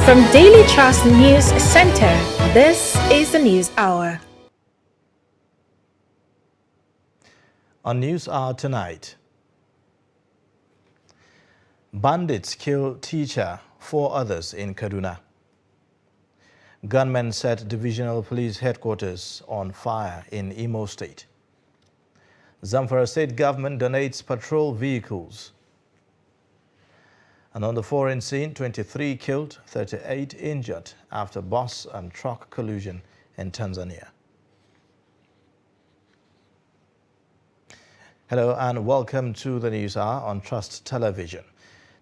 From Daily Trust News Center, this is the News Hour. On News Hour tonight, bandits kill teacher, 4 others in Kaduna. Gunmen set divisional police headquarters on fire in Imo State. Zamfara state government donates patrol vehicles. And on the foreign scene, 23 killed, 38 injured after bus and truck collision in Tanzania. Hello and welcome to the News Hour on Trust Television.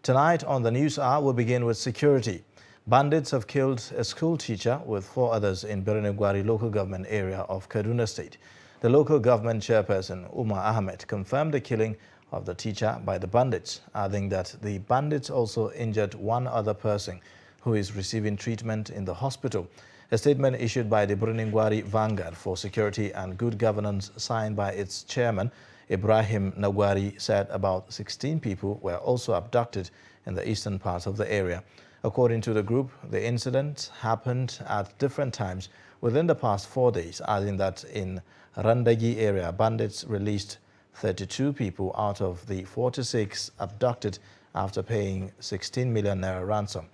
Tonight on the News Hour, we'll begin with security. Bandits have killed a school teacher with 4 others in Birnin Gwari local government area of Kaduna State. The local government chairperson, Umar Ahmed, confirmed the killing of the teacher by the bandits, adding that the bandits also injured 1 other person who is receiving treatment in the hospital. A statement issued by the Birnin Gwari Vanguard for Security and Good Governance, signed by its chairman, Ibrahim Nagwari, said about 16 people were also abducted in the eastern part of the area. According to the group, the incident happened at different times within the past 4 days, adding that in Randagi area, bandits released 32 people out of the 46 abducted after paying 16 million naira ransom.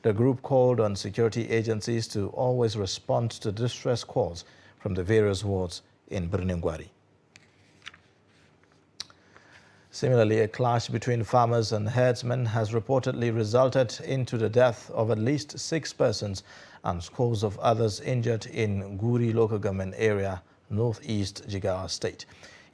The group called on security agencies to always respond to distress calls from the various wards in Birnin Gwari. Similarly, a clash between farmers and herdsmen has reportedly resulted into the death of at least 6 persons and scores of others injured in Guri local government area, northeast Jigawa State.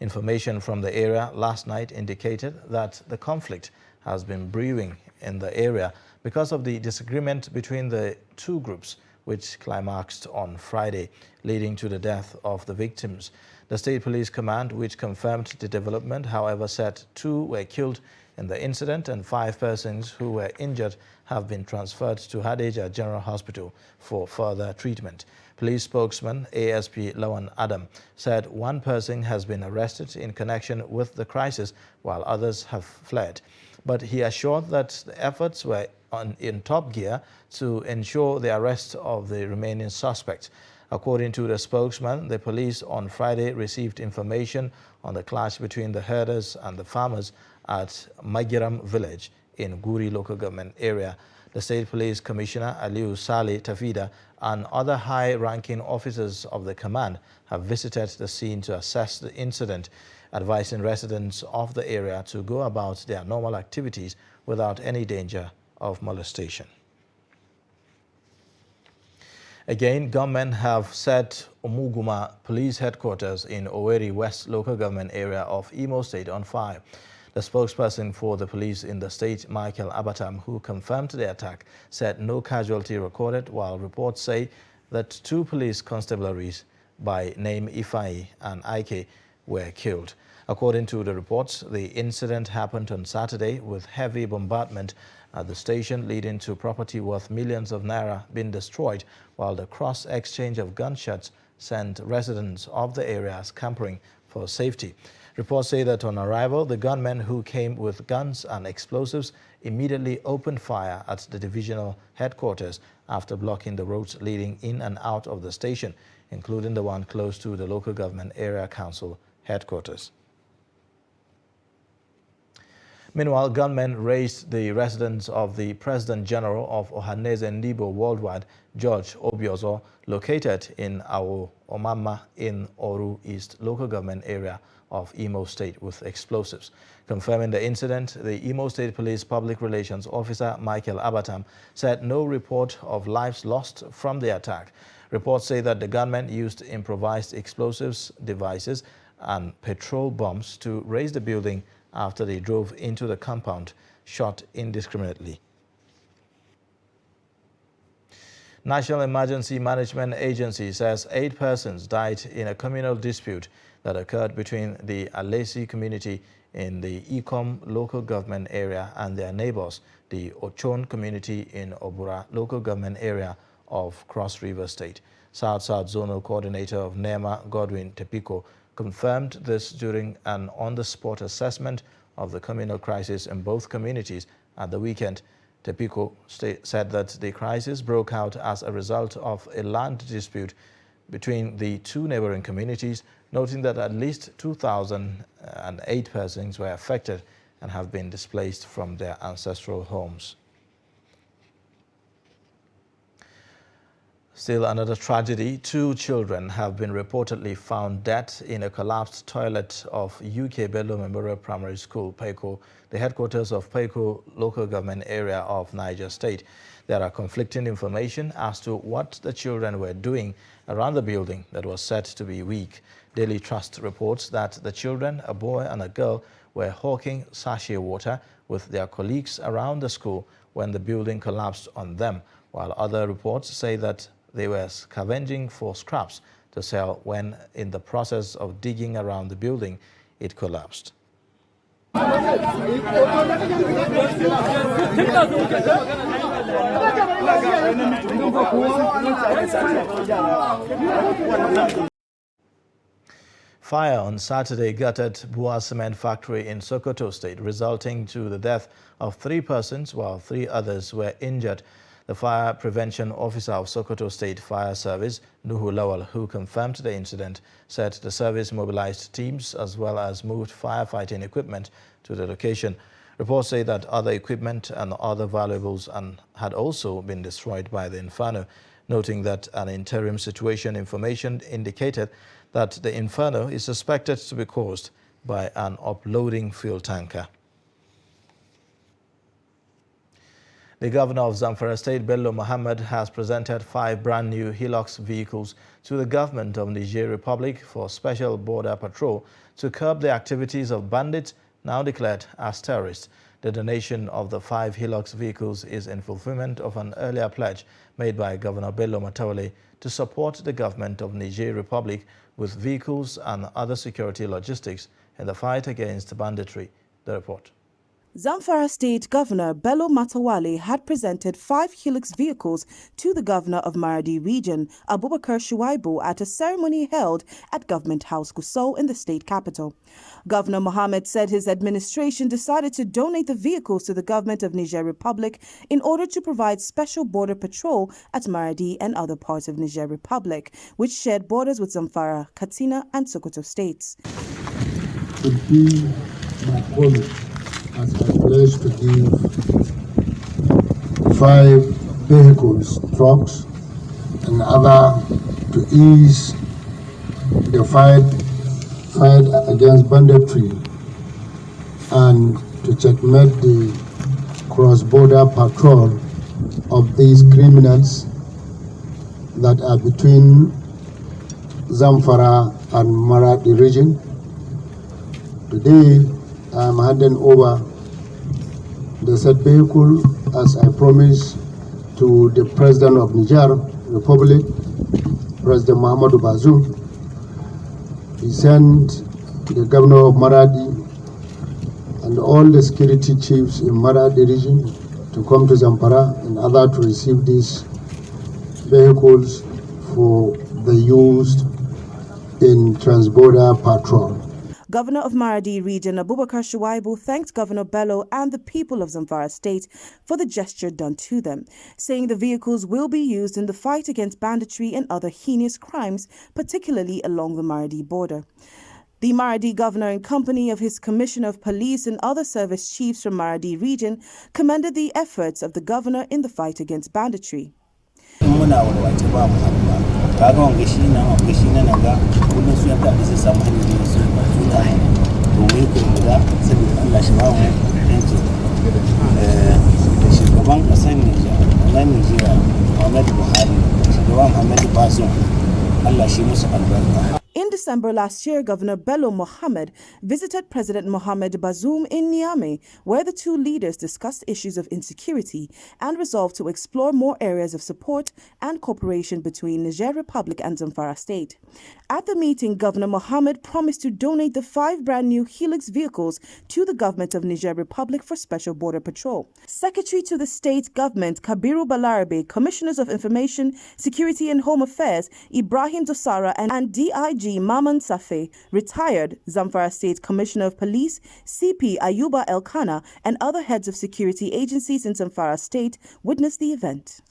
Information from the area last night indicated that the conflict has been brewing in the area because of the disagreement between the 2 groups, which climaxed on Friday, leading to the death of the victims. The State Police Command, which confirmed the development, however, said 2 were killed in the incident and 5 persons who were injured have been transferred to Hadejia General Hospital for further treatment. Police spokesman ASP Lawan Adam said 1 person has been arrested in connection with the crisis while others have fled. But he assured that the efforts were in top gear to ensure the arrest of the remaining suspects. According to the spokesman, the police on Friday received information on the clash between the herders and the farmers at Magiram village in Guri local government area. The State Police Commissioner Aliu Saleh Tafida and other high-ranking officers of the command have visited the scene to assess the incident, advising residents of the area to go about their normal activities without any danger of molestation. Again, gunmen have set Omuguma police headquarters in Owerri West local government area of Imo State on fire. The spokesperson for the police in the state, Michael Abatam, who confirmed the attack, said no casualty recorded, while reports say that 2 police constabularies by name Ifai and Ike were killed. According to the reports, the incident happened on Saturday with heavy bombardment at the station, leading to property worth millions of naira being destroyed, while the cross-exchange of gunshots sent residents of the area scampering for safety. Reports say that on arrival, the gunmen who came with guns and explosives immediately opened fire at the divisional headquarters after blocking the roads leading in and out of the station, including the one close to the local government area council headquarters. Meanwhile, gunmen razed the residence of the President General of Ohaneze Ndibo Worldwide, George Obiozo, located in Awo Omama in Oru East local government area of Imo State with explosives. Confirming the incident, the Imo State Police Public Relations Officer Michael Abatam said no report of lives lost from the attack. Reports say that the gunmen used improvised explosives devices and petrol bombs to raise the building after they drove into the compound, shot indiscriminately. National Emergency Management Agency says 8 persons died in a communal dispute that occurred between the Alesi community in the Ikom local government area and their neighbors, the Ochon community in Obura local government area of Cross River State. South-South Zonal Coordinator of NEMA, Godwin Tepiko, confirmed this during an on-the-spot assessment of the communal crisis in both communities at the weekend. Tepico said that the crisis broke out as a result of a land dispute between the two neighboring communities, noting that at least 2,008 persons were affected and have been displaced from their ancestral homes. Still another tragedy. 2 children have been reportedly found dead in a collapsed toilet of UK Bello Memorial Primary School, Paiko, the headquarters of Paiko local government area of Niger State. There are conflicting information as to what the children were doing around the building that was said to be weak. Daily Trust reports that the children, a boy and a girl, were hawking sachet water with their colleagues around the school when the building collapsed on them, while other reports say that they were scavenging for scraps to sell when, in the process of digging around the building, it collapsed. Fire on Saturday gutted Bua Cement Factory in Sokoto State, resulting to the death of 3 persons while 3 others were injured. The Fire Prevention Officer of Sokoto State Fire Service, Nuhu Lawal, who confirmed the incident, said the service mobilized teams as well as moved firefighting equipment to the location. Reports say that other equipment and other valuables had also been destroyed by the inferno, noting that an interim situation information indicated that the inferno is suspected to be caused by an uploading fuel tanker. The governor of Zamfara State, Bello Muhammad, has presented 5 brand new Hilux vehicles to the government of Niger Republic for special border patrol to curb the activities of bandits now declared as terrorists. The donation of the 5 Hilux vehicles is in fulfillment of an earlier pledge made by Governor Bello Matawalle to support the government of Niger Republic with vehicles and other security logistics in the fight against banditry. The report. Zamfara State Governor Bello Matawalle had presented 5 Hilux vehicles to the Governor of Maradi Region, Abubakar Shuaibu, at a ceremony held at Government House Gusau in the state capital. Governor Mohammed said his administration decided to donate the vehicles to the government of Niger Republic in order to provide special border patrol at Maradi and other parts of Niger Republic, which shared borders with Zamfara, Katsina and Sokoto states. As I pledged to give 5 vehicles, trucks, and other to ease the fight against banditry and to checkmate the cross-border patrol of these criminals that are between Zamfara and Maradi region. Today, I am handing over the said vehicle, as I promised, to the President of Niger Republic, President Muhammadu Bazoum. He sent the Governor of Maradi and all the security chiefs in Maradi region to come to Zamfara and other to receive these vehicles for the use in transborder patrol. Governor of Maradi Region Abubakar Shuaibu thanked Governor Bello and the people of Zamfara State for the gesture done to them, saying the vehicles will be used in the fight against banditry and other heinous crimes, particularly along the Maradi border. The Maradi governor, in company of his commissioner of police and other service chiefs from Maradi Region, commended the efforts of the governor in the fight against banditry. In December last year, Governor Bello Mohammed visited President Mohamed Bazoum in Niamey, where the two leaders discussed issues of insecurity and resolved to explore more areas of support and cooperation between Niger Republic and Zamfara State. At the meeting, Governor Mohammed promised to donate the 5 brand new Hilux vehicles to the government of Niger Republic for special border patrol. Secretary to the state government Kabiru Balarabe, Commissioners of Information, Security and Home Affairs Ibrahim Dosara and DIG IG Maman Safe, retired Zamfara State Commissioner of Police, CP Ayuba Elkana, and other heads of security agencies in Zamfara State witnessed the event.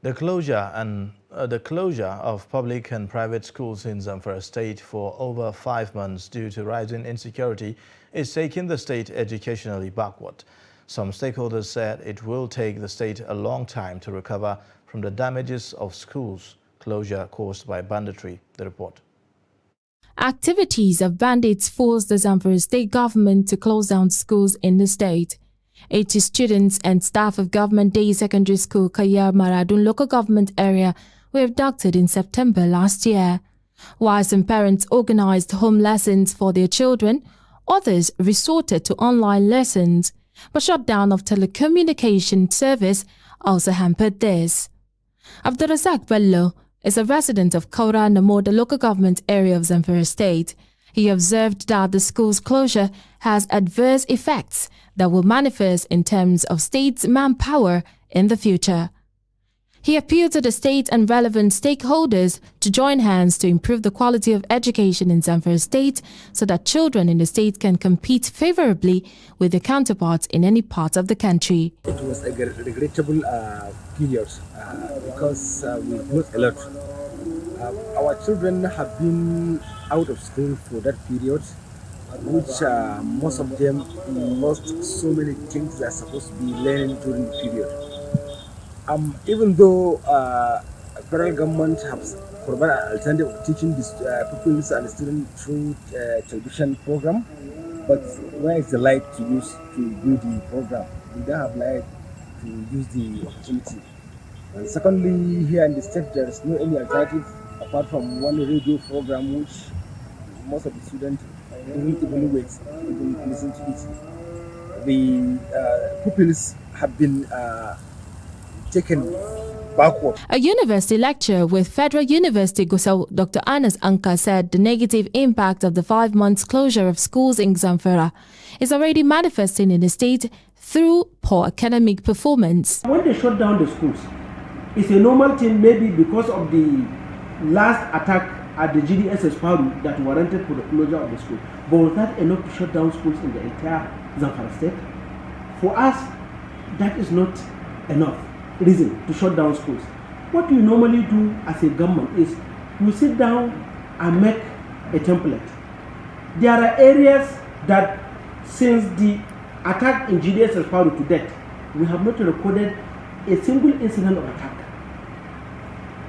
The closure of public and private schools in Zamfara State for over 5 months due to rising insecurity is taking the state educationally backward. Some stakeholders said it will take the state a long time to recover from the damages of schools closure caused by banditry. The report. Activities of bandits forced the Zamfara state government to close down schools in the state. 80 students and staff of Government Day Secondary School Kayar Maradun local government area were abducted in September last year. While some parents organized home lessons for their children, others resorted to online lessons. But shutdown of telecommunication service also hampered this. Abdulrazak Bello is a resident of Kaura Namo, the local government area of Zamfara State. He observed that the school's closure has adverse effects that will manifest in terms of state's manpower in the future. He appealed to the state and relevant stakeholders to join hands to improve the quality of education in Zamfara State so that children in the state can compete favorably with their counterparts in any part of the country. It was a regrettable period because we've lost a lot. Our children have been out of school for that period, which most of them lost so many things they're supposed to be learning during the period. Even though federal government has provided alternative teaching pupils and students through television program, but where is the light to use to do the program? We don't have light to use the opportunity. And secondly, here in the state, there is no any alternative apart from one radio program, which most of the students don't even wait, even listen to it. The pupils have been taken backward. A university lecturer with Federal University Gusau, Dr. Anas Anka, said the negative impact of the 5 months closure of schools in Zamfara is already manifesting in the state through poor academic performance. When they shut down the schools, it's a normal thing, maybe because of the last attack at the GDSS Paru that warranted for the closure of the school. But was that enough to shut down schools in the entire Zamfara state? For us, that is not enough reason to shut down schools. What we normally do as a government is we sit down and make a template. There are areas that since the attack in GDSS Paru to date, we have not recorded a single incident of attack.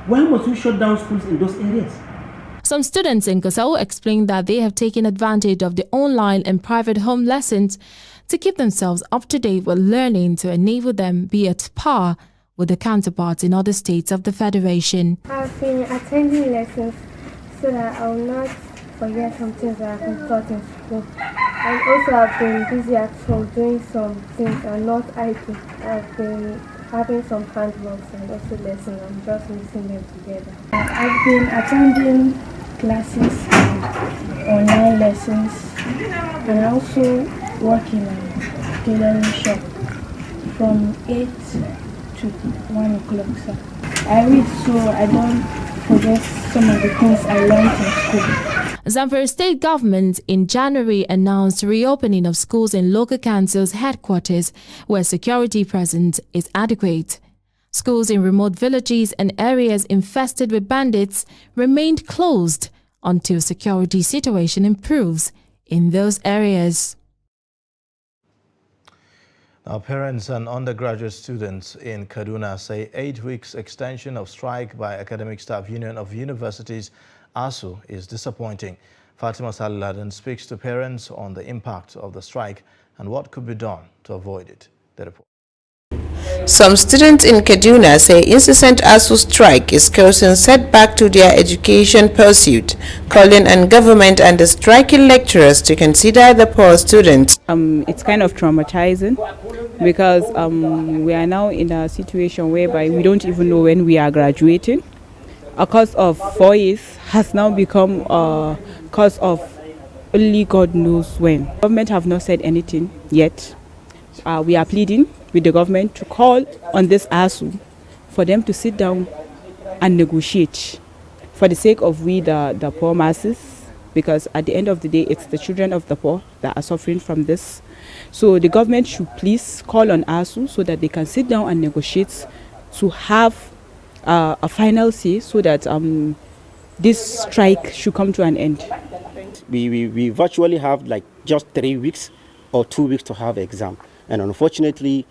Why must we shut down schools in those areas? Some students in Gusau explained that they have taken advantage of the online and private home lessons to keep themselves up to date with learning to enable them be at par with their counterparts in other states of the Federation. I've been attending lessons so that I will not forget some things that I've been taught in school. And also I've been busy at home doing some things and not idle. I've been having some handworks and also lessons. I'm just mixing them together. I've been attending classes and online lessons and also working in a tailoring shop from 8 to 1 o'clock. So I read so I don't forget some of the things I learned in school. Zamfara state government in January announced reopening of schools in local councils headquarters where security presence is adequate. Schools in remote villages and areas infested with bandits remained closed until security situation improves in those areas. Now, parents and undergraduate students in Kaduna say 8 weeks extension of strike by Academic Staff Union of Universities, ASU, is disappointing. Fatima Salaladin speaks to parents on the impact of the strike and what could be done to avoid it. The report. Some students in Kaduna say incessant ASU strike is causing setback to their education pursuit, calling on government and the striking lecturers to consider the poor students. It's kind of traumatizing because we are now in a situation whereby we don't even know when we are graduating. A course of 4 years has now become a course of only God knows when. Government have not said anything yet. We are pleading with the government to call on this ASU for them to sit down and negotiate for the sake of we, the poor masses, because at the end of the day, it's the children of the poor that are suffering from this. So the government should please call on ASU so that they can sit down and negotiate to have a final say so that this strike should come to an end. We virtually have like just 3 weeks or 2 weeks to have exam, and unfortunately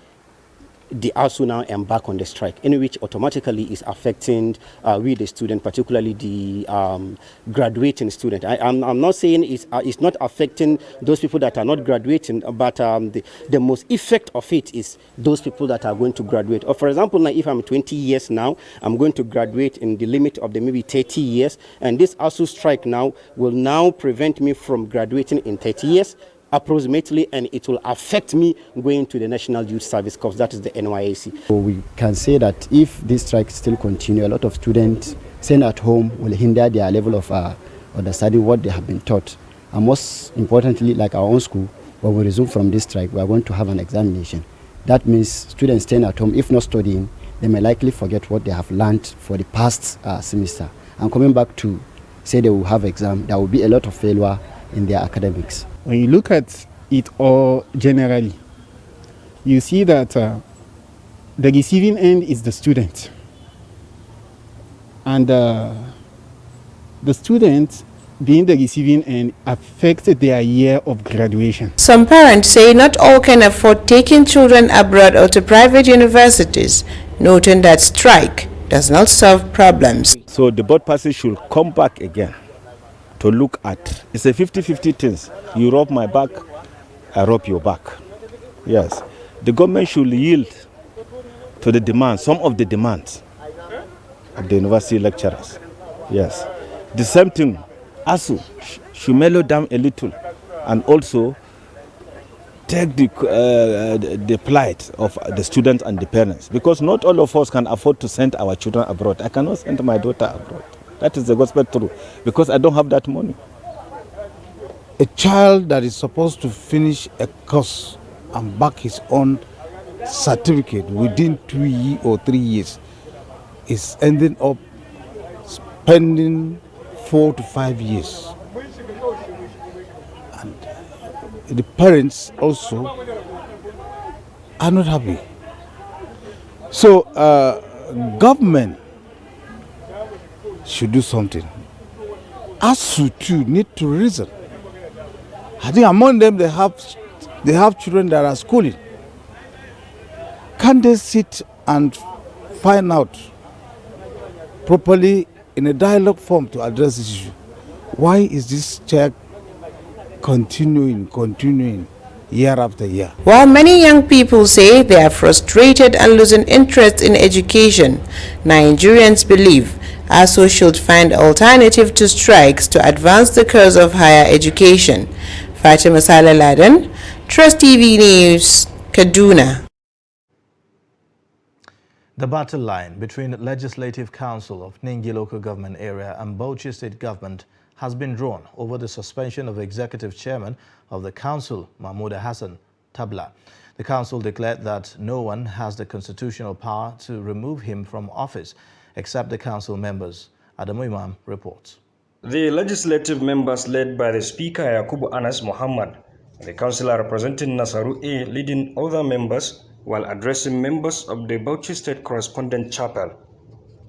the ASU now embark on the strike, in which automatically is affecting we the student, particularly the graduating student. I'm not saying it's not affecting those people that are not graduating, but the most effect of it is those people that are going to graduate. Or for example, now if I'm 20 years now, I'm going to graduate in the limit of the maybe 30 years, and this ASU strike now will now prevent me from graduating in 30 years. Approximately, and it will affect me going to the National Youth Service Corps, that is the NYSC. So we can say that if this strike still continue, a lot of students staying at home will hinder their level of understanding what they have been taught. And most importantly, like our own school, when we resume from this strike, we are going to have an examination. That means students staying at home, if not studying, they may likely forget what they have learned for the past semester. And coming back to say they will have exam, there will be a lot of failure in their academics. When you look at it all generally, you see that the receiving end is the student. And the student being the receiving end affects their year of graduation. Some parents say not all can afford taking children abroad or to private universities, noting that strike does not solve problems. So the board party should come back again to look at. It's a 50-50 thing. You rub my back, I rub your back. Yes. The government should yield to the demands, some of the demands of the university lecturers. Yes. The same thing, ASU should mellow down a little and also take the plight of the students and the parents, because not all of us can afford to send our children abroad. I cannot send my daughter abroad. That is the gospel truth, because I don't have that money. A child that is supposed to finish a course and back his own certificate within 2 or 3 years is ending up spending 4 to 5 years. And the parents also are not happy. So government should do something. ASU too need to reason. I think among them they have children that are schooling. Can they sit and find out properly in a dialogue form to address this issue? Why is this check continuing year after year? While many young people say they are frustrated and losing interest in education, Nigerians believe ASU should find alternative to strikes to advance the cause of higher education. Fatima Saleh Laden, Trust TV News, Kaduna. The battle line between the Legislative Council of Ningi Local Government Area and Bauchi State Government has been drawn over the suspension of Executive Chairman of the Council, Mahmoud Hassan Tabla. The Council declared that no one has the constitutional power to remove him from office except the Council members. Adamu Imam reports. The legislative members led by the Speaker Yakubu Anas Muhammad, the councillor representing Nasaru A leading other members while addressing members of the Bauchi State Correspondent Chapel.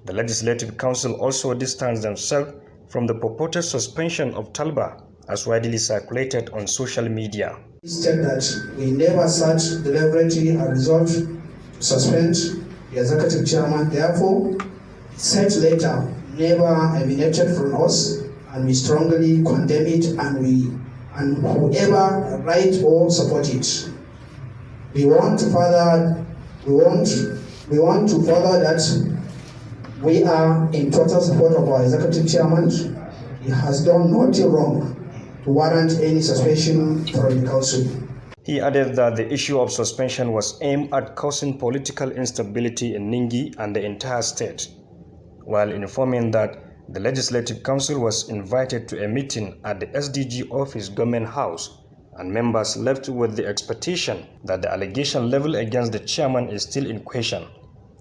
The Legislative Council also distanced themselves from the purported suspension of Talba as widely circulated on social media. Instead that we never sat deliberately and resolved to suspend the executive chairman. Therefore, said letter never emanated from us, and we strongly condemn it, and whoever write or support it. We want to further that we are in total support of our executive chairman. He has done nothing wrong to warrant any suspension from the council. He added that the issue of suspension was aimed at causing political instability in Ningi and the entire state, while informing that the Legislative Council was invited to a meeting at the SDG office, Government House, and members left with the expectation that the allegation leveled against the chairman is still in question,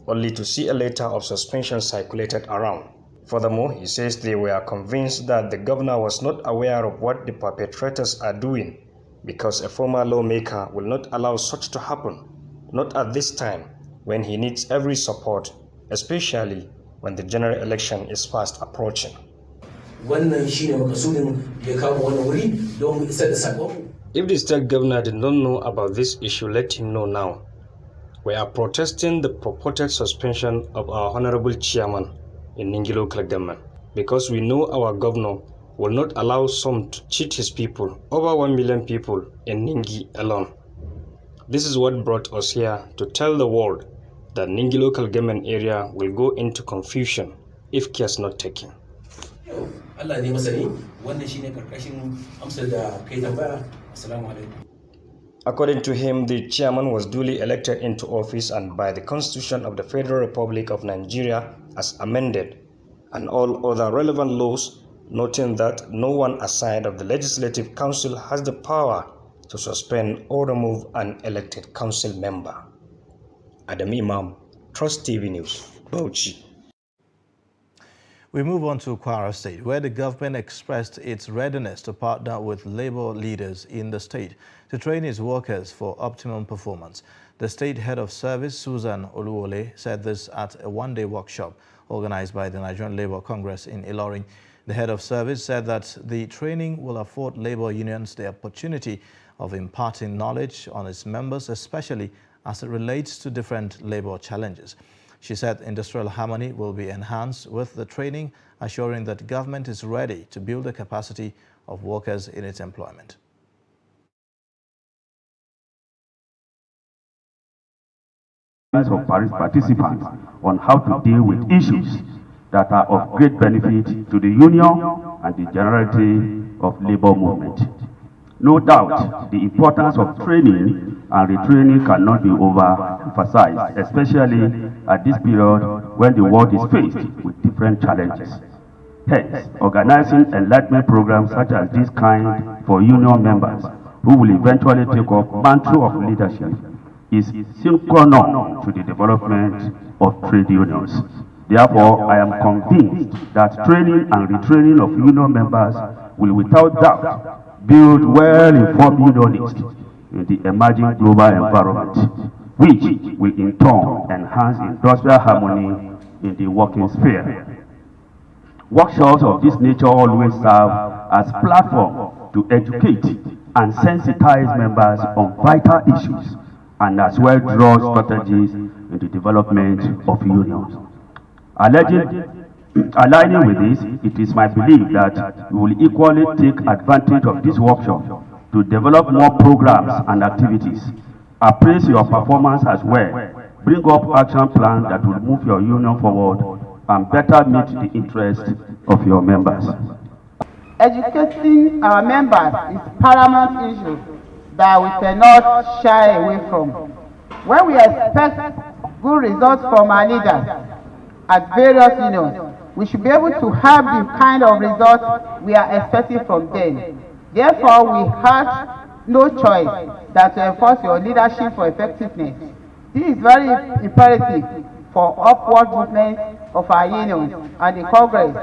only to see a letter of suspension circulated around. Furthermore, he says they were convinced that the governor was not aware of what the perpetrators are doing because a former lawmaker will not allow such to happen, not at this time when he needs every support, especially when the general election is fast approaching. If the state governor did not know about this issue, let him know now. We are protesting the purported suspension of our honorable chairman in Ningi local government because we know our governor will not allow some to cheat his people, over 1 million people in Ningi alone. This is what brought us here to tell the world that Ningi local government area will go into confusion if care is not taken. According to him, the chairman was duly elected into office and by the Constitution of the Federal Republic of Nigeria as amended and all other relevant laws, noting that no one aside of the Legislative Council has the power to suspend or remove an elected council member. Adam Imam, Trust TV News, Bauchi. We move on to Kwara State, where the government expressed its readiness to partner with labor leaders in the state to train its workers for optimum performance. The state head of service, Susan Oluwole, said this at a one-day workshop organized by the Nigerian Labour Congress in Ilorin. The head of service said that the training will afford labor unions the opportunity of imparting knowledge on its members, especially as it relates to different labor challenges. She said industrial harmony will be enhanced with the training, assuring that government is ready to build the capacity of workers in its employment. Of participants on how to deal with issues that are of great benefit to the union and the generality of labor movement. No doubt, the importance of training and retraining cannot be overemphasized, especially at this period when the world is faced with different challenges. Hence, organizing enlightenment programs such as this kind for union members who will eventually take up mantle of leadership is synchronous to the development of trade unions. Therefore, I am convinced that training and retraining of union members will without doubt build well-informed unionists in the emerging global environment, which will in turn enhance industrial harmony in the working sphere. Workshops of this nature always serve as platform to educate and sensitize members on vital issues and as well draw strategies in the development of unions. Aligning with this, it is my belief that we will equally take advantage of this workshop to develop more programs and activities, appraise your performance as well, bring up action plans that will move your union forward and better meet the interests of your members. Educating our members is paramount issue that we cannot shy away from. When we expect good results from our leaders at various unions, we should be able to have the kind of results we are expecting from them. Therefore, we had no choice than to enforce your leadership for effectiveness. This is very imperative for upward movement of our unions and the Congress.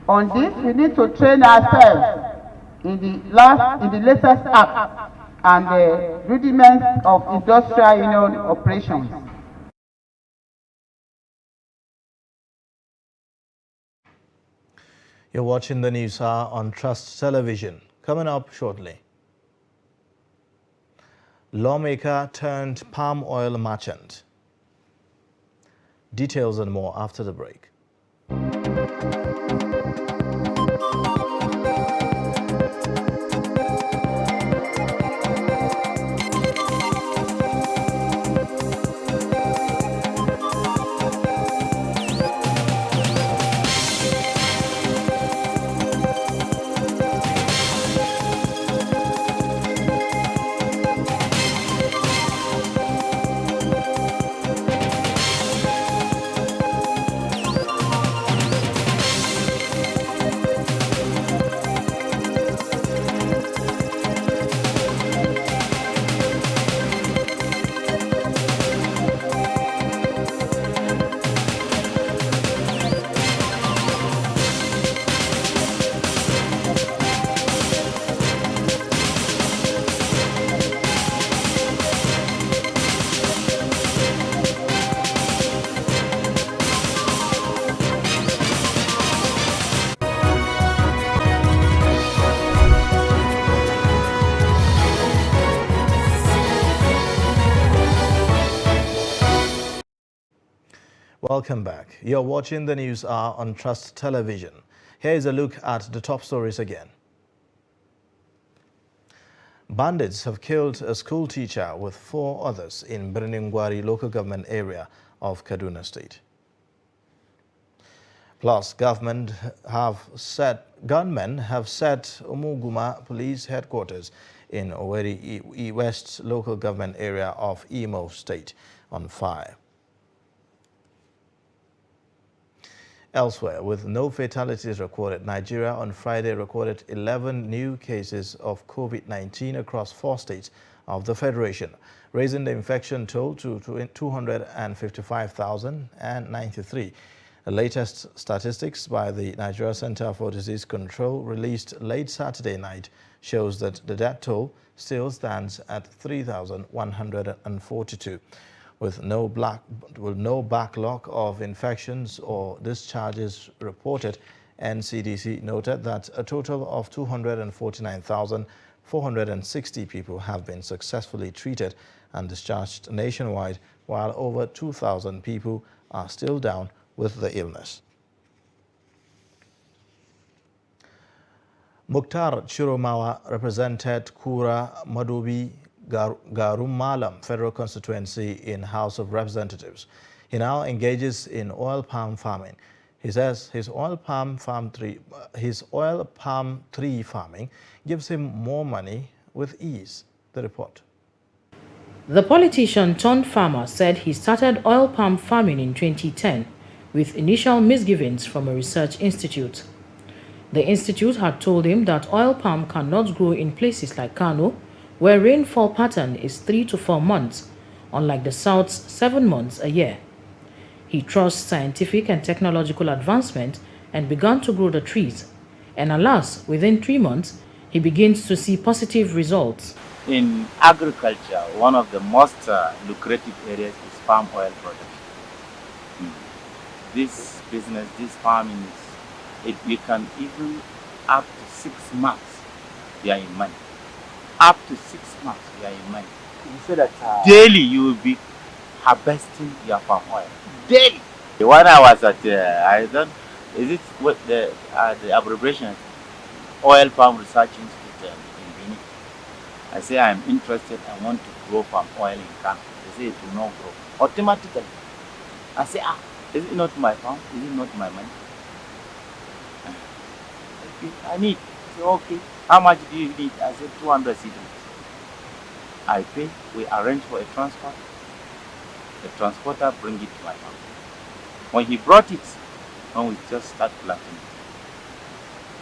On this, we need to train ourselves in the latest act and the rudiments of industrial union operations. You're watching the news hour on Trust Television. Coming up shortly. Lawmaker turned palm oil merchant. Details and more after the break. Welcome back. You're watching the News Hour on Trust Television. Here is a look at the top stories again. Bandits have killed a school teacher with 4 others in Birnin Gwari local government area of Kaduna State. Plus, gunmen have set Umuguma Police Headquarters in Owerri West local government area of Imo State on fire. Elsewhere, with no fatalities recorded, Nigeria on Friday recorded 11 new cases of COVID-19 across 4 states of the Federation, raising the infection toll to 255,093. The latest statistics by the Nigeria Center for Disease Control released late Saturday night shows that the death toll still stands at 3,142. With no backlog of infections or discharges reported, NCDC noted that a total of 249,460 people have been successfully treated and discharged nationwide, while over 2,000 people are still down with the illness. Mukhtar Chiromawa represented Kura Madobi Garumalam Federal Constituency in House of Representatives. He now engages in oil palm farming. He says his oil palm tree farming gives him more money with ease. The report. The politician turned farmer said he started oil palm farming in 2010 with initial misgivings from a research institute. The institute had told him that oil palm cannot grow in places like Kano, where rainfall pattern is 3 to 4 months, unlike the South's 7 months a year. He trusts scientific and technological advancement and began to grow the trees. And alas, within 3 months, he begins to see positive results. In agriculture, one of the most lucrative areas is palm oil production. This business, this farming, you can even up to 6 months, you are in money. Up to 6 months, you are in money. You say that daily you will be harvesting your palm oil. Daily. When I was at, is it what the abbreviation? Oil Palm Research Institute in Benin. I say I am interested, I want to grow palm oil in Kano. They say it will not grow. Automatically. I say, is it not my farm? Is it not my money? I need. I say, okay. How much do you need? I said 200 seedlings. I pay, we arrange for a transport. The transporter bring it to my farm. When he brought it, when we just start planting.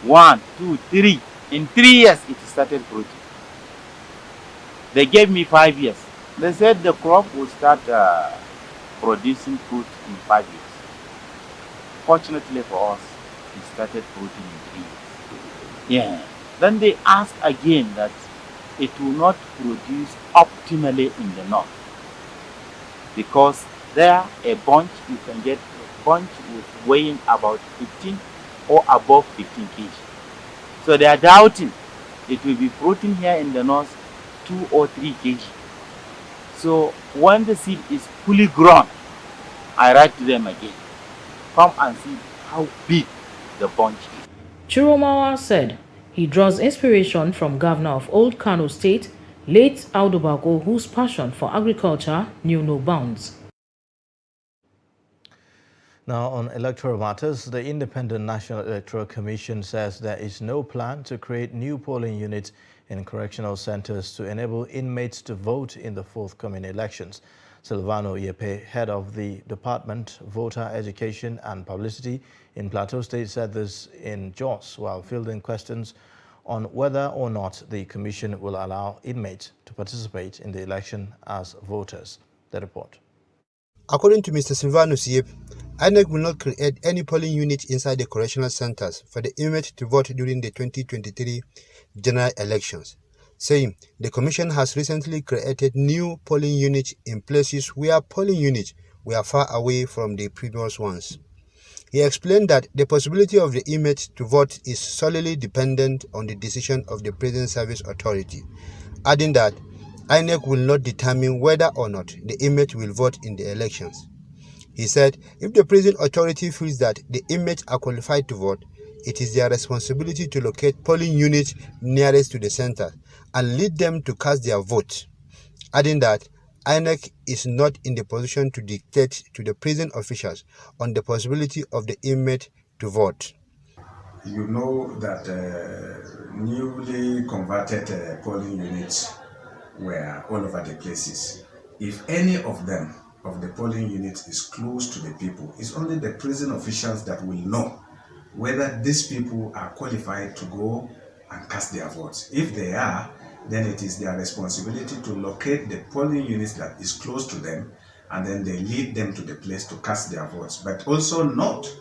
1, 2, 3. In 3 years, it started fruiting. They gave me 5 years. They said the crop will start producing fruit in 5 years. Fortunately for us, it started fruiting in 3 years. Yeah. Then they asked again that it will not produce optimally in the north. Because there, a bunch, you can get a bunch with weighing about 15 or above 15 kg. So they are doubting it will be fruiting here in the north 2 or 3 kg. So when the seed is fully grown, I write to them again, come and see how big the bunch is. Chiromawa said he draws inspiration from Governor of Old Kano State, late Audu Bako, whose passion for agriculture knew no bounds. Now, on electoral matters, the Independent National Electoral Commission says there is no plan to create new polling units in correctional centers to enable inmates to vote in the forthcoming elections. Silvano Yepe, head of the Department, Voter Education and Publicity in Plateau State, said this in Jos while fielding questions on whether or not the commission will allow inmates to participate in the election as voters. The report. According to Mr. Silvanus Yep, INEC will not create any polling unit inside the correctional centers for the inmates to vote during the 2023 general elections, saying the commission has recently created new polling units in places where polling units were far away from the previous ones. He explained that the possibility of the inmates to vote is solely dependent on the decision of the Prison Service Authority, adding that INEC will not determine whether or not the inmates will vote in the elections. He said if the prison authority feels that the inmates are qualified to vote, it is their responsibility to locate polling units nearest to the center and lead them to cast their vote, adding that INEC is not in the position to dictate to the prison officials on the possibility of the inmate to vote. You know that newly converted polling units were all over the places. If any of them, of the polling units, is close to the people, it's only the prison officials that will know whether these people are qualified to go and cast their votes. If they are, then it is their responsibility to locate the polling units that is close to them, and then they lead them to the place to cast their votes. But also note,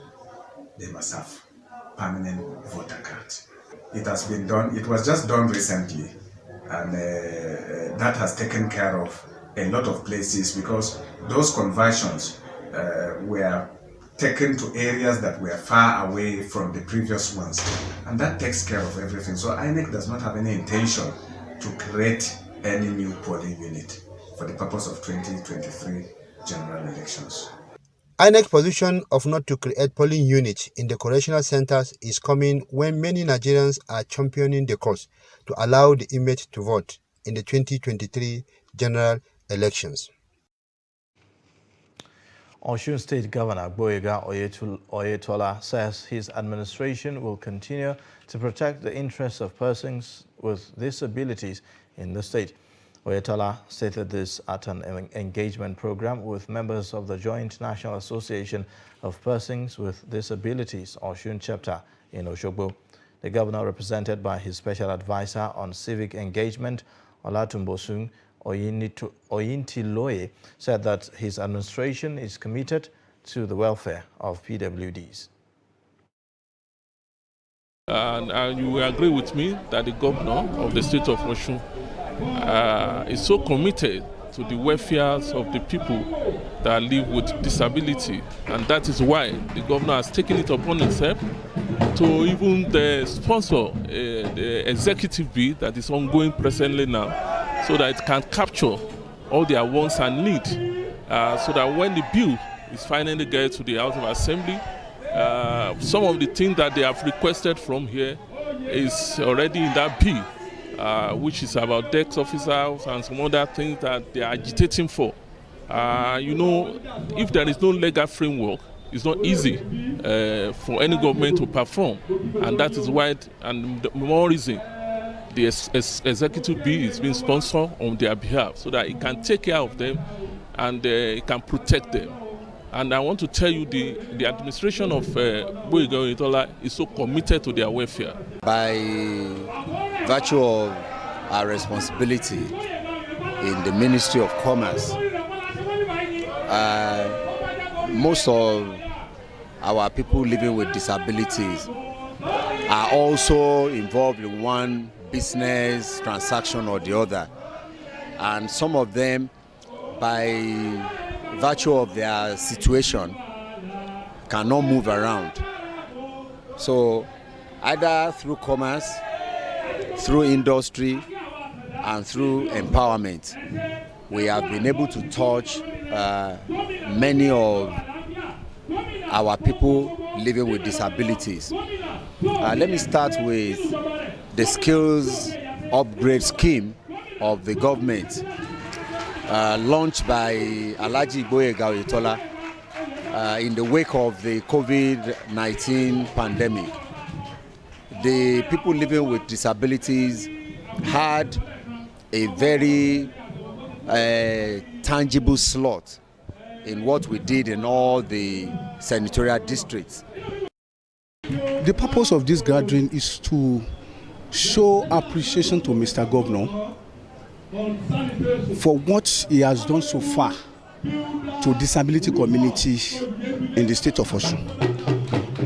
they must have permanent voter card. It has been done, it was just done recently, and that has taken care of a lot of places, because those conversions were taken to areas that were far away from the previous ones, and that takes care of everything. So INEC does not have any intention to create any new polling unit for the purpose of 2023 general elections. INEC's position of not to create polling units in the correctional centers is coming when many Nigerians are championing the cause to allow the inmates to vote in the 2023 general elections. Osun State Governor Gboyega Oyetola says his administration will continue to protect the interests of persons with disabilities in the state. Oyetola stated this at an engagement program with members of the Joint National Association of Persons with Disabilities, Osun Chapter, in Osogbo. The governor, represented by his special advisor on civic engagement, Olatunbosun Oyintiloye, said that his administration is committed to the welfare of PWDs. And you will agree with me that the governor of the state of Osun is so committed to the welfare of the people that live with disability, and that is why the governor has taken it upon himself to even sponsor the executive bill that is ongoing presently now, so that it can capture all their wants and needs, so that when the bill is finally get to the House of Assembly, some of the things that they have requested from here is already in that bill, which is about desk officers and some other things that they are agitating for. You know, if there is no legal framework, it's not easy for any government to perform, and that is why, and the more reason, the executive bill is being sponsored on their behalf, so that it can take care of them and it can protect them. And I want to tell you, the administration of Gboyega Oyetola is so committed to their welfare. By virtue of our responsibility in the Ministry of Commerce, most of our people living with disabilities are also involved in one business transaction or the other. And some of them, by virtue of their situation, cannot move around. So either through commerce, through industry, and through empowerment, we have been able to touch many of our people living with disabilities. Let me start with the skills upgrade scheme of the government, launched by Alhaji Gboyega Oyetola in the wake of the COVID-19 pandemic. The people living with disabilities had a very tangible slot in what we did in all the senatorial districts. The purpose of this gathering is to show appreciation to Mr. Governor for what he has done so far to disability communities in the state of Osun,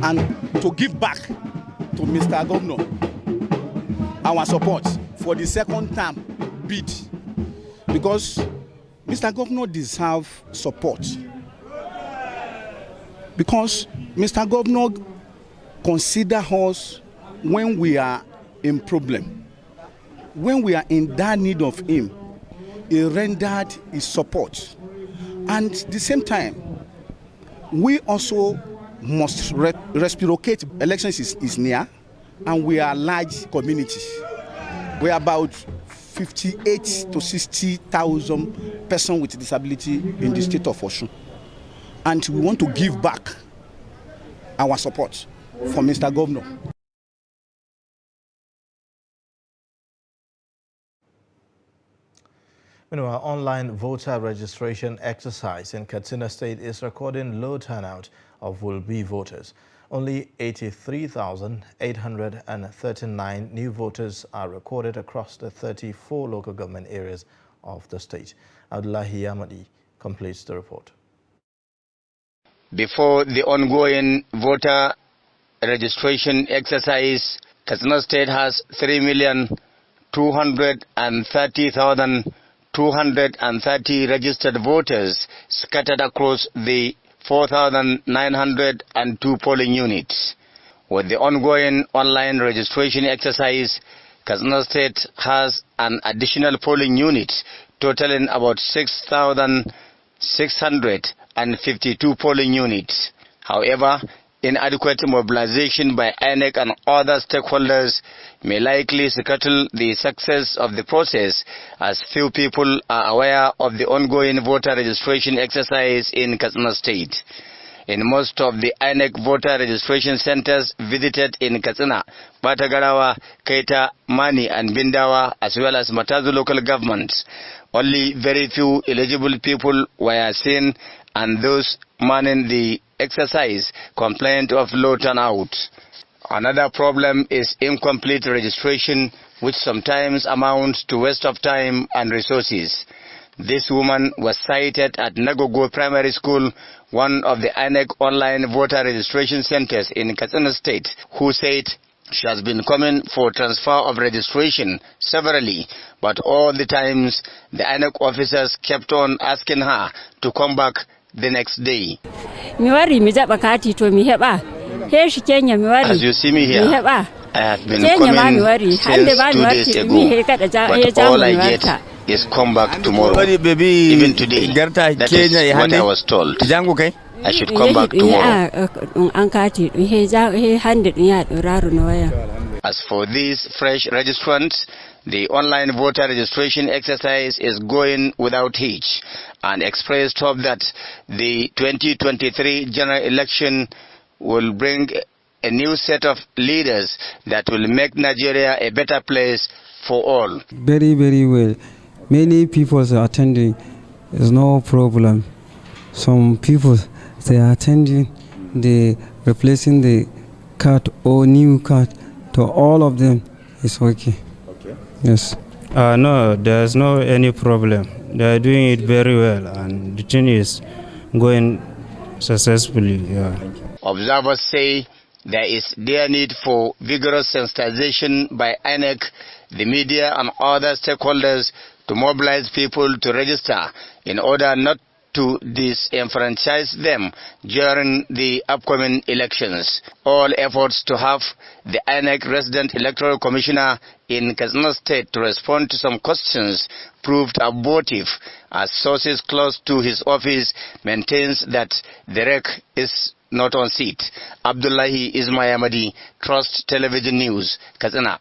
and to give back to Mr. Governor our support for the second term bid, because Mr. Governor deserves support, because Mr. Governor consider us when we are in problem. When we are in that need of him, he rendered his support. And at the same time, we also must reciprocate. Elections is near, and we are large communities. We are about 58 to 60,000 persons with disability in the state of Osun. And we want to give back our support for Mr. Governor. Meanwhile, online voter registration exercise in Katsina State is recording low turnout of will-be voters. Only 83,839 new voters are recorded across the 34 local government areas of the state. Abdullahi Yamadi completes the report. Before the ongoing voter registration exercise, Katsina State has 3,230,230 registered voters scattered across the 4,902 polling units. With the ongoing online registration exercise, Katsina State has an additional polling unit totaling about 6,652 polling units. However, inadequate mobilization by INEC and other stakeholders may likely scuttle the success of the process, as few people are aware of the ongoing voter registration exercise in Katsina State. In most of the INEC voter registration centers visited in Katsina, Batagarawa, Keita, Mani and Bindawa, as well as Matazu local governments, only very few eligible people were seen, and those manning the exercise complained of low turnout. Another problem is incomplete registration, which sometimes amounts to waste of time and resources. This woman was cited at Nagogo Primary School, one of the INEC online voter registration centers in Katsina State, who said she has been coming for transfer of registration severally, but all the times the INEC officers kept on asking her to come back the next day. As you see me here, I have been coming since 2 days ago, but all I get is come back tomorrow. Even today, that is what I was told. I should come back tomorrow. As for these fresh registrants, the online voter registration exercise is going without hitch, and expressed hope that the 2023 general election will bring a new set of leaders that will make Nigeria a better place for all. Very, very well. Many people are attending. There's no problem. Some people, they are attending, they replacing the card or new card. To all of them, it's okay. Okay. Yes. No, there's no any problem. They are doing it very well, and the thing is going successfully. Yeah. Observers say there is their need for vigorous sensitization by INEC, the media and other stakeholders to mobilize people to register in order not to disenfranchise them during the upcoming elections. All efforts to have the INEC resident electoral commissioner in Katsina State to respond to some questions proved abortive, as sources close to his office maintains that the REC is not on seat. Abdullahi Ismayamadi, Trust Television News, Katsina.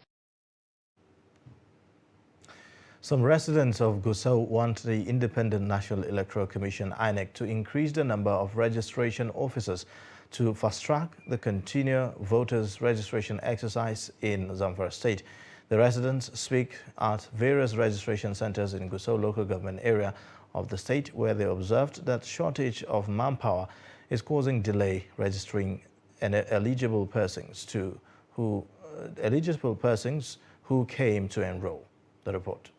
Some residents of Gusau want the Independent National Electoral Commission (INEC) to increase the number of registration officers to fast-track the continual voters' registration exercise in Zamfara State. The residents speak at various registration centers in Gusau local government area of the state, where they observed that shortage of manpower is causing delay registering eligible persons who came to enroll. The report.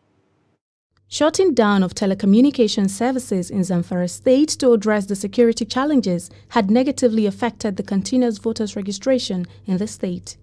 Shutting down of telecommunication services in Zamfara State to address the security challenges had negatively affected the continuous voters registration in the state.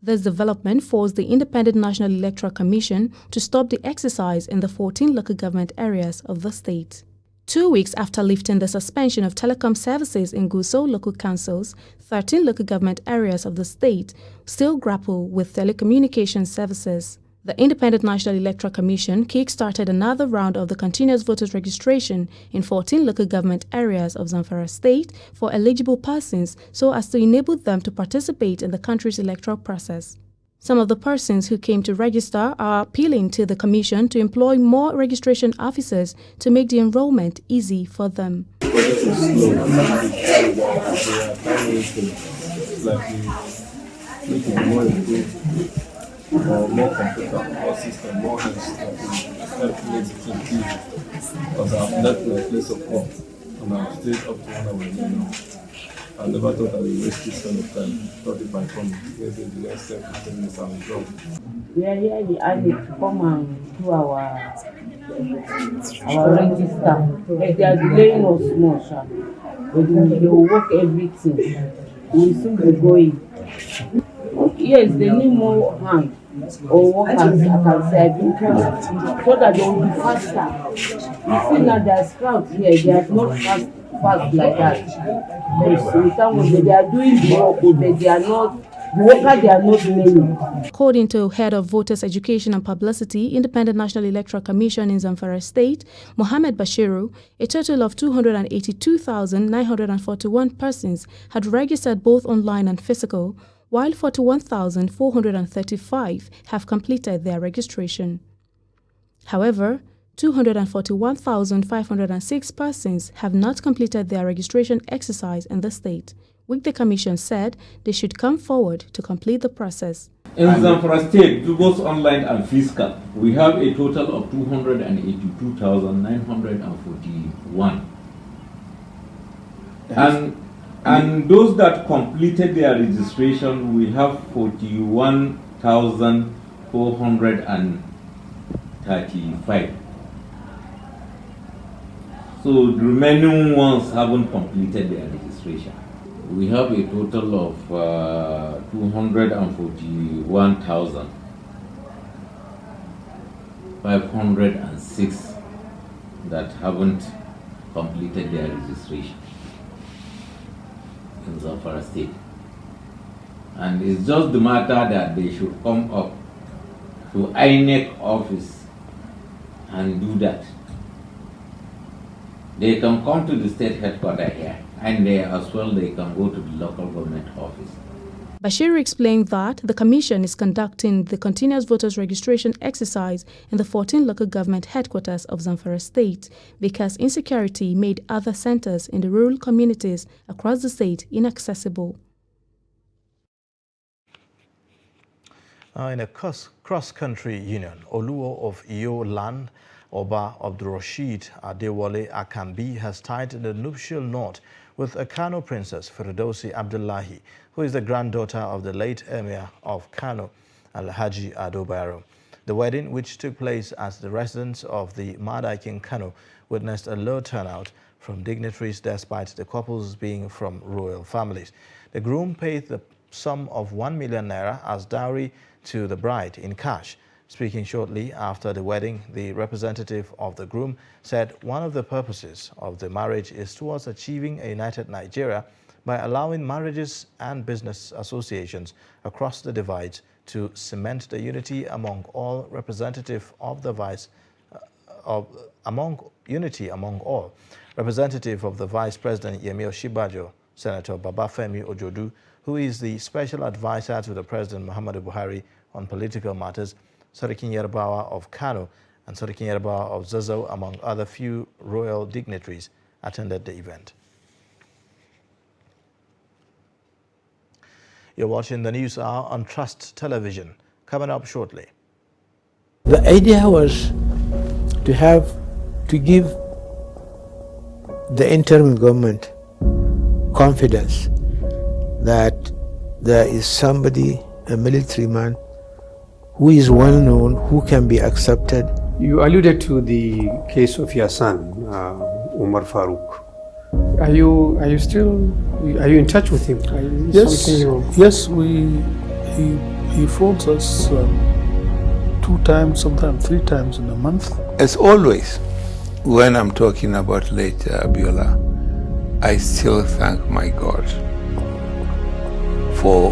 This development forced the Independent National Electoral Commission to stop the exercise in the 14 local government areas of the state. 2 weeks after lifting the suspension of telecom services in Gusau local councils, 13 local government areas of the state still grapple with telecommunication services. The Independent National Electoral Commission kick-started another round of the continuous voters registration in 14 local government areas of Zamfara State for eligible persons so as to enable them to participate in the country's electoral process. Some of the persons who came to register are appealing to the Commission to employ more registration officers to make the enrollment easy for them. More computer, more system, more hands calculated because I've left my place of work and I've stayed up to 1 hour now. I never thought I would waste this kind of time. Thought if I come, maybe the next 10-15 minutes I'll go. We are here the addict to come and do our register. Like they are delaying us more, sir. But they will work everything. We will soon be going. Yes, they need more hands or workers, I can say, so that they will be faster. You see now there's crowds here, they are not fast like that. They are doing the work, but they are not. The workers, they are not many. According to Head of Voters Education and Publicity, Independent National Electoral Commission in Zamfara State, Mohammed Bashiru, a total of 282,941 persons had registered both online and physical, while 41,435 have completed their registration. However, 241,506 persons have not completed their registration exercise in the state, which the Commission said they should come forward to complete the process. In Zamfara State, both online and physical, we have a total of 282,941. And those that completed their registration, we have 41,435. So the remaining ones haven't completed their registration. We have a total of 241,506 that haven't completed their registration in Zamfara State. And it's just the matter that they should come up to INEC office and do that. They can come to the state headquarters here, and there as well they can go to the local government office. Bashir explained that the Commission is conducting the continuous voters registration exercise in the 14 local government headquarters of Zamfara State because insecurity made other centers in the rural communities across the state inaccessible. In a cross-country union, Oluo of Iyo Land, Oba Abdurrashid Adewale Akambi has tied the nuptial knot with a Kano princess, Firdausi Abdullahi, who is the granddaughter of the late Emir of Kano, Alhaji Ado Bayero. The wedding, which took place at the residence of the Madai King Kano, witnessed a low turnout from dignitaries despite the couples being from royal families. The groom paid the sum of 1 million naira as dowry to the bride in cash. Speaking shortly after the wedding, the representative of the groom said one of the purposes of the marriage is towards achieving a united Nigeria by allowing marriages and business associations across the divides to cement the unity among all representative of the Vice President Yemi Osinbajo, Senator Babafemi Ojodu, who is the special advisor to the President Muhammadu Buhari on political matters, Sarikin Yarbawa of Kano and Sarikin Yarbawa of Zazzau, among other few royal dignitaries, attended the event. You're watching the News Hour on Trust Television. Coming up shortly. The idea was to give the interim government confidence that there is somebody, a military man, who is well known, who can be accepted. You alluded to the case of your son, Umar Farouk. Are you in touch with him? Yes, he phones us 2 times, sometimes 3 times in a month. As always, when I'm talking about late Abiola, I still thank my God for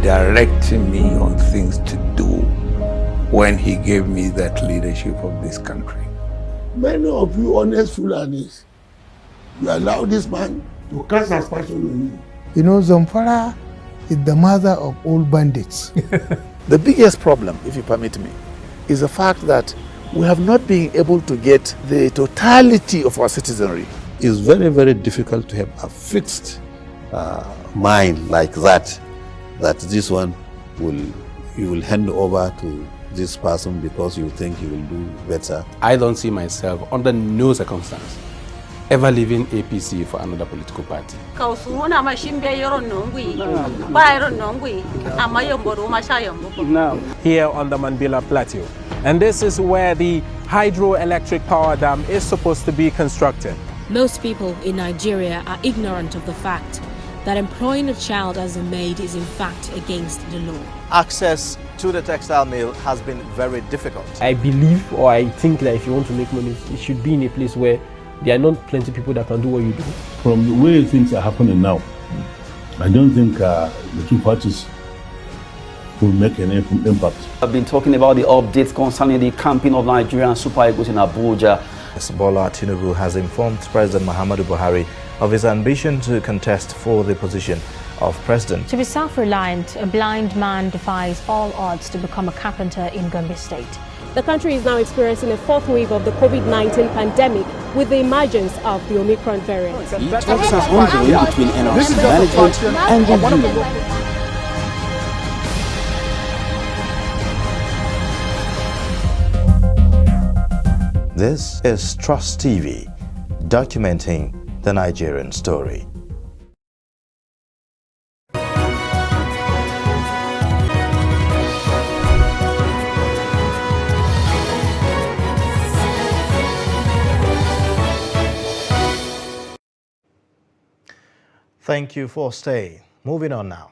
directing me on things to do when he gave me that leadership of this country. Many of you honest Fulanis, you allow this man to cast aspersion on you. You know, Zamfara is the mother of all bandits. The biggest problem, if you permit me, is the fact that we have not been able to get the totality of our citizenry. It's very, very difficult to have a fixed mind like that this one you will hand over to this person because you think he will do better. I don't see myself under no circumstance ever leaving APC for another political party. Here on the Mambila Plateau. And this is where the hydroelectric power dam is supposed to be constructed. Most people in Nigeria are ignorant of the fact that employing a child as a maid is in fact against the law. Access to the textile mill has been very difficult. I believe or I think that if you want to make money, it should be in a place where there are not plenty of people that can do what you do. From the way things are happening now, I don't think the two parties will make any impact. I've been talking about the updates concerning the campaign of Nigerian Super Eagles in Abuja. Bola Tinubu has informed President Muhammadu Buhari of his ambition to contest for the position of president. To be self-reliant, a blind man defies all odds to become a carpenter in Gombe State. The country is now experiencing a fourth wave of the COVID-19 pandemic with the emergence of the Omicron variant. Talks are ongoing between NRC management and the union. This is Trust TV, documenting the Nigerian story. Thank you for staying. Moving on now.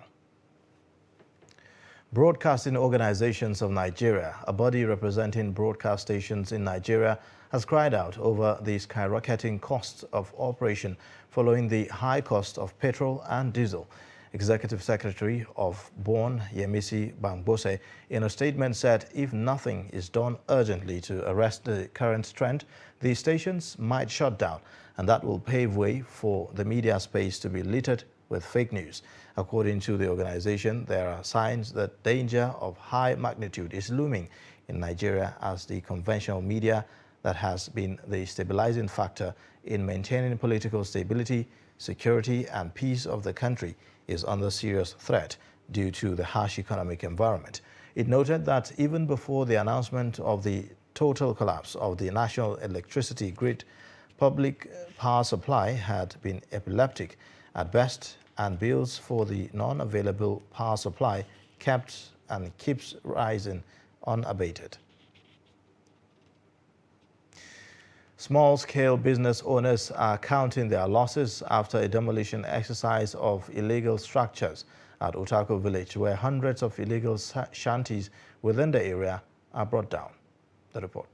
Broadcasting Organizations of Nigeria, a body representing broadcast stations in Nigeria, has cried out over the skyrocketing costs of operation following the high cost of petrol and diesel. Executive Secretary of BORN, Yemisi Bangbose, in a statement said if nothing is done urgently to arrest the current trend, the stations might shut down, and that will pave way for the media space to be littered with fake news. According to the organization, there are signs that danger of high magnitude is looming in Nigeria as the conventional media that has been the stabilizing factor in maintaining political stability, security, and peace of the country is under serious threat due to the harsh economic environment. It noted that even before the announcement of the total collapse of the national electricity grid, public power supply had been epileptic at best, and bills for the non-available power supply kept and keeps rising unabated. Small-scale business owners are counting their losses after a demolition exercise of illegal structures at Utako village, where hundreds of illegal shanties within the area are brought down. The report.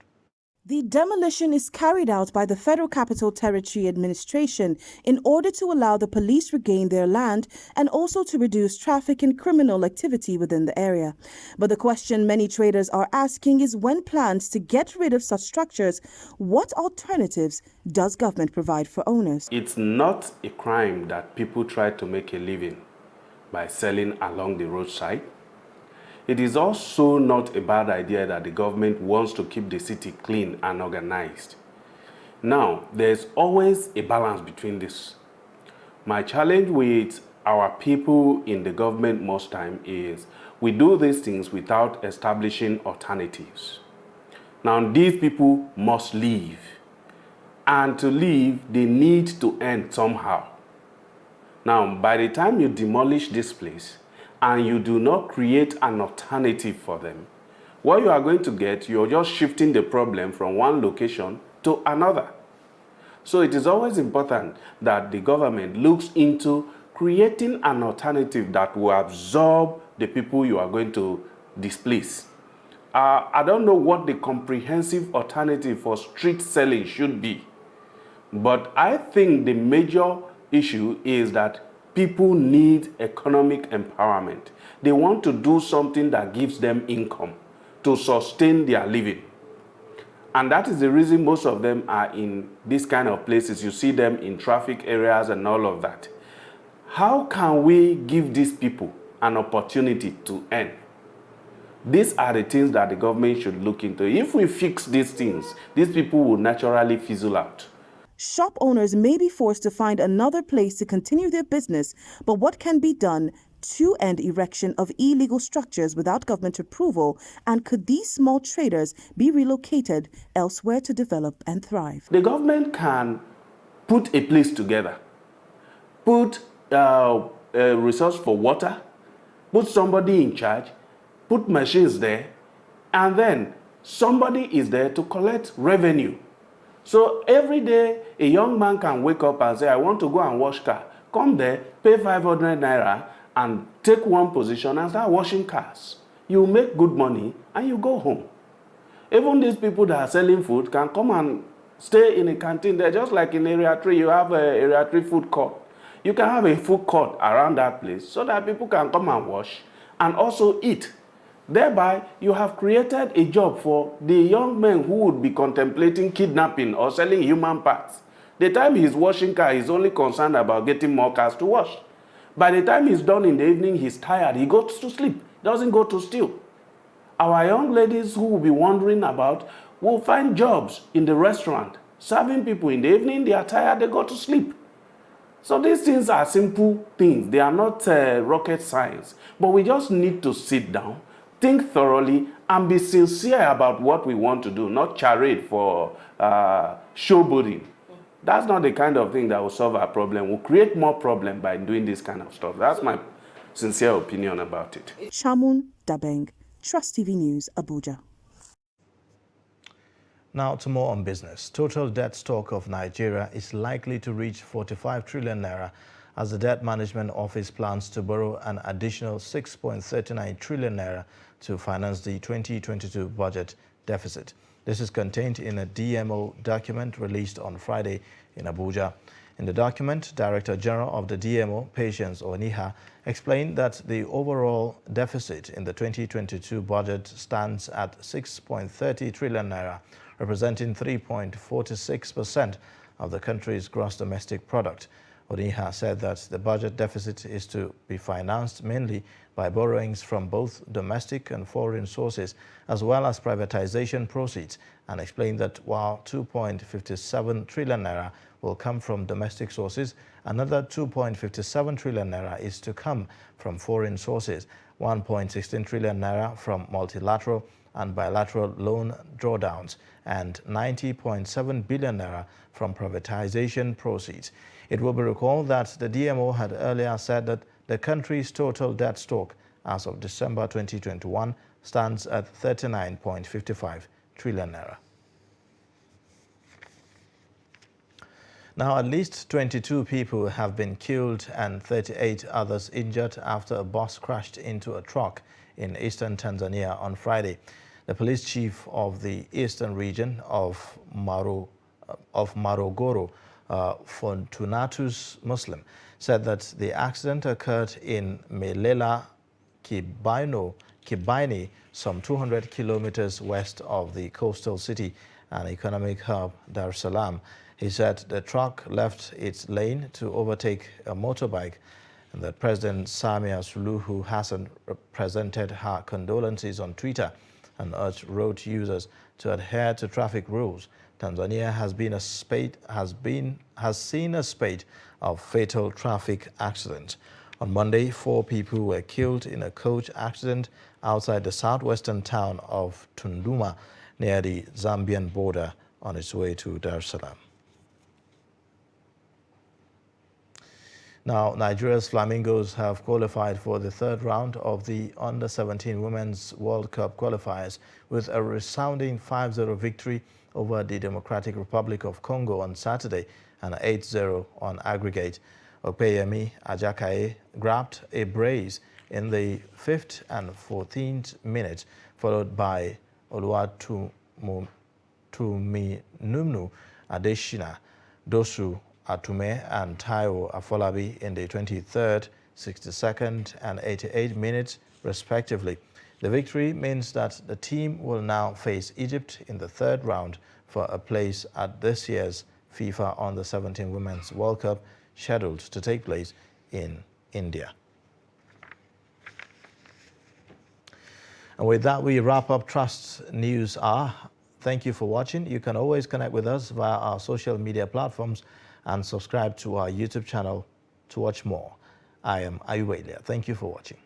The demolition is carried out by the Federal Capital Territory Administration in order to allow the police regain their land and also to reduce traffic and criminal activity within the area. But the question many traders are asking is, when plans to get rid of such structures, what alternatives does government provide for owners? It's not a crime that people try to make a living by selling along the roadside. It is also not a bad idea that the government wants to keep the city clean and organized. Now, there's always a balance between this. My challenge with our people in the government most time is we do these things without establishing alternatives. Now, these people must leave. And to leave, they need to end somehow. Now, by the time you demolish this place, and you do not create an alternative for them, what you are going to get, you're just shifting the problem from one location to another. So it is always important that the government looks into creating an alternative that will absorb the people you are going to displace. I don't know what the comprehensive alternative for street selling should be, but I think the major issue is that people need economic empowerment. They want to do something that gives them income. to sustain their living. And that is the reason most of them are in these kind of places. You see them in traffic areas and all of that. How can we give these people an opportunity to earn? These are the things that the government should look into. If we fix these things, these people will naturally fizzle out. Shop owners may be forced to find another place to continue their business, but what can be done to end erection of illegal structures without government approval, and could these small traders be relocated elsewhere to develop and thrive? The government can put a place together, put a resource for water, put somebody in charge, put machines there, and then somebody is there to collect revenue. So every day, a young man can wake up and say, I want to go and wash car. Come there, pay 500 naira, and take one position and start washing cars. You make good money, and you go home. Even these people that are selling food can come and stay in a canteen there, just like in Area 3, you have a Area 3 food court. You can have a food court around that place so that people can come and wash and also eat. Thereby, you have created a job for the young men who would be contemplating kidnapping or selling human parts. The time he's washing car, he's only concerned about getting more cars to wash. By the time he's done in the evening, he's tired, he goes to sleep, doesn't go to steal. Our young ladies who will be wondering about will find jobs in the restaurant, serving people in the evening, they are tired, they go to sleep. So these things are simple things, they are not rocket science, but we just need to sit down, think thoroughly, and be sincere about what we want to do, not charade for showboating. That's not the kind of thing that will solve our problem. We'll create more problem by doing this kind of stuff. That's my sincere opinion about it. Chamun Dabeng, Trust TV News, Abuja. Now to more on business. Total debt stock of Nigeria is likely to reach 45 trillion naira as the Debt Management Office plans to borrow an additional 6.39 trillion naira to finance the 2022 budget deficit. This is contained in a DMO document released on Friday in Abuja. In the document, Director General of the DMO, Patience Oniha, explained that the overall deficit in the 2022 budget stands at 6.30 trillion naira, representing 3.46% of the country's gross domestic product. Oniha said that the budget deficit is to be financed mainly by borrowings from both domestic and foreign sources, as well as privatization proceeds, and explained that while 2.57 trillion naira will come from domestic sources, another 2.57 trillion naira is to come from foreign sources, 1.16 trillion naira from multilateral and bilateral loan drawdowns, and 90.7 billion naira from privatization proceeds. It will be recalled that the DMO had earlier said that the country's total debt stock as of December 2021 stands at 39.55 trillion naira. Now, at least 22 people have been killed and 38 others injured after a bus crashed into a truck in eastern Tanzania on Friday. The police chief of the eastern region of Morogoro, Fortunatus Muslim, said that the accident occurred in Melela Kibaini, some 200 kilometers west of the coastal city and economic hub Dar es Salaam. He said the truck left its lane to overtake a motorbike and that President Samia Suluhu Hassan presented her condolences on Twitter and urged road users to adhere to traffic rules. Tanzania has seen a spate of fatal traffic accidents. On Monday, 4 people were killed in a coach accident outside the southwestern town of Tunduma near the Zambian border on its way to Dar es Salaam. Now, Nigeria's Flamingos have qualified for the third round of the Under-17 Women's World Cup qualifiers with a resounding 5-0 victory over the Democratic Republic of Congo on Saturday and 8-0 on aggregate. Opeyemi Ajakaye grabbed a brace in the 5th and 14th minutes, followed by Oluwatuminunu Adeshina, Dosu Atume and Taiwo Afolabi in the 23rd, 62nd and 88th minutes, respectively. The victory means that the team will now face Egypt in the third round for a place at this year's FIFA Under-17 Women's World Cup, scheduled to take place in India. And with that, we wrap up Trust's News Hour. Thank you for watching. You can always connect with us via our social media platforms and subscribe to our YouTube channel to watch more. I am Ayuba Ilia. Thank you for watching.